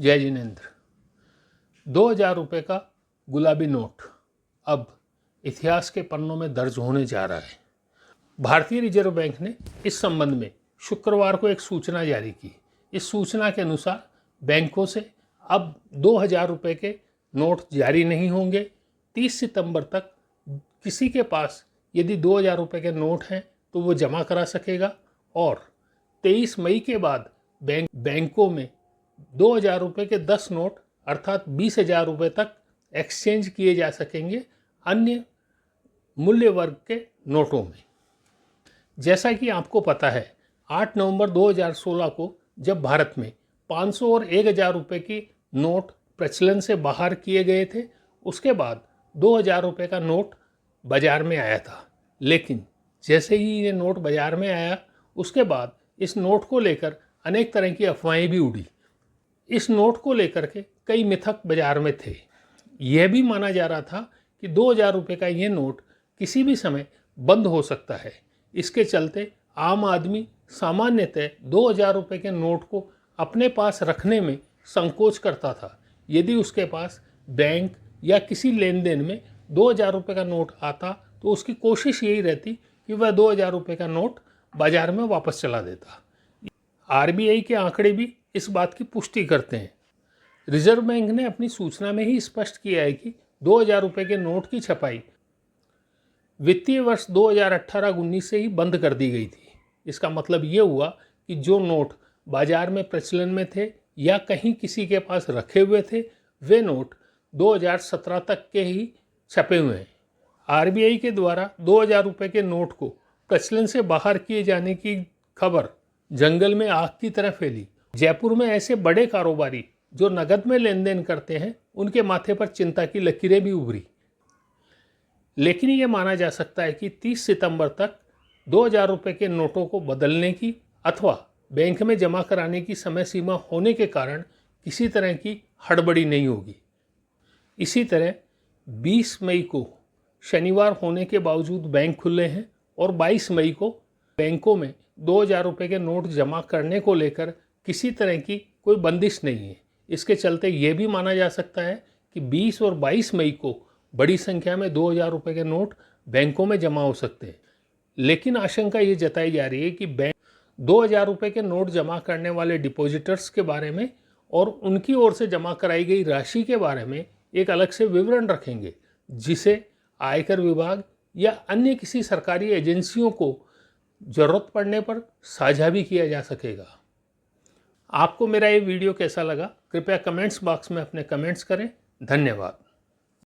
जय जिनेंद्र। 2000 रुपये का गुलाबी नोट अब इतिहास के पन्नों में दर्ज होने जा रहा है। भारतीय रिजर्व बैंक ने इस संबंध में शुक्रवार को एक सूचना जारी की। इस सूचना के अनुसार बैंकों से अब 2000 रुपये के नोट जारी नहीं होंगे। 30 सितंबर तक किसी के पास यदि 2000 रुपये के नोट हैं तो वो जमा करा सकेगा और 23 मई के बाद बैंकों में 2000 रुपये के 10 नोट अर्थात 20,000 रुपये तक एक्सचेंज किए जा सकेंगे अन्य मूल्य वर्ग के नोटों में। जैसा कि आपको पता है, 8 नवंबर 2016 को जब भारत में 500 और 1000 रुपये की नोट प्रचलन से बाहर किए गए थे, उसके बाद 2000 रुपये का नोट बाजार में आया था। लेकिन जैसे ही ये नोट बाजार में आया, उसके बाद इस नोट को लेकर अनेक तरह की अफवाहें भी उड़ी। इस नोट को लेकर के कई मिथक बाजार में थे। यह भी माना जा रहा था कि 2000 रुपये का ये नोट किसी भी समय बंद हो सकता है। इसके चलते आम आदमी सामान्यतः 2000 रुपये के नोट को अपने पास रखने में संकोच करता था। यदि उसके पास बैंक या किसी लेन देन में 2000 रुपये का नोट आता तो उसकी कोशिश यही रहती कि वह 2000 रुपये का नोट बाजार में वापस चला देता। आरबीआई के आंकड़े भी इस बात की पुष्टि करते हैं। रिजर्व बैंक ने अपनी सूचना में ही स्पष्ट किया है कि 2000 रुपये के नोट की छपाई वित्तीय वर्ष 2018-19 से ही बंद कर दी गई थी। इसका मतलब ये हुआ कि जो नोट बाजार में प्रचलन में थे या कहीं किसी के पास रखे हुए थे, वे नोट 2017 तक के ही छपे हुए हैं। आरबीआई के द्वारा 2000 रुपये के नोट को प्रचलन से बाहर किए जाने की खबर जंगल में आग की तरह फैली। जयपुर में ऐसे बड़े कारोबारी जो नकद में लेन देन करते हैं, उनके माथे पर चिंता की लकीरें भी उभरी। लेकिन ये माना जा सकता है कि 30 सितंबर तक 2000 रुपये के नोटों को बदलने की अथवा बैंक में जमा कराने की समय सीमा होने के कारण किसी तरह की हड़बड़ी नहीं होगी। इसी तरह 20 मई को शनिवार होने के बावजूद बैंक खुले हैं और 22 मई को बैंकों में 2000 रुपये के नोट जमा करने को लेकर किसी तरह की कोई बंदिश नहीं है। इसके चलते ये भी माना जा सकता है कि 20 और 22 मई को बड़ी संख्या में 2000 रुपये के नोट बैंकों में जमा हो सकते हैं। लेकिन आशंका ये जताई जा रही है कि बैंक 2000 रुपये के नोट जमा करने वाले डिपॉजिटर्स के बारे में और उनकी ओर से जमा कराई गई राशि के बारे में एक अलग से विवरण रखेंगे, जिसे आयकर विभाग या अन्य किसी सरकारी एजेंसियों को ज़रूरत पड़ने पर साझा भी किया जा सकेगा। आपको मेरा ये वीडियो कैसा लगा, कृपया कमेंट्स बॉक्स में अपने कमेंट्स करें। धन्यवाद।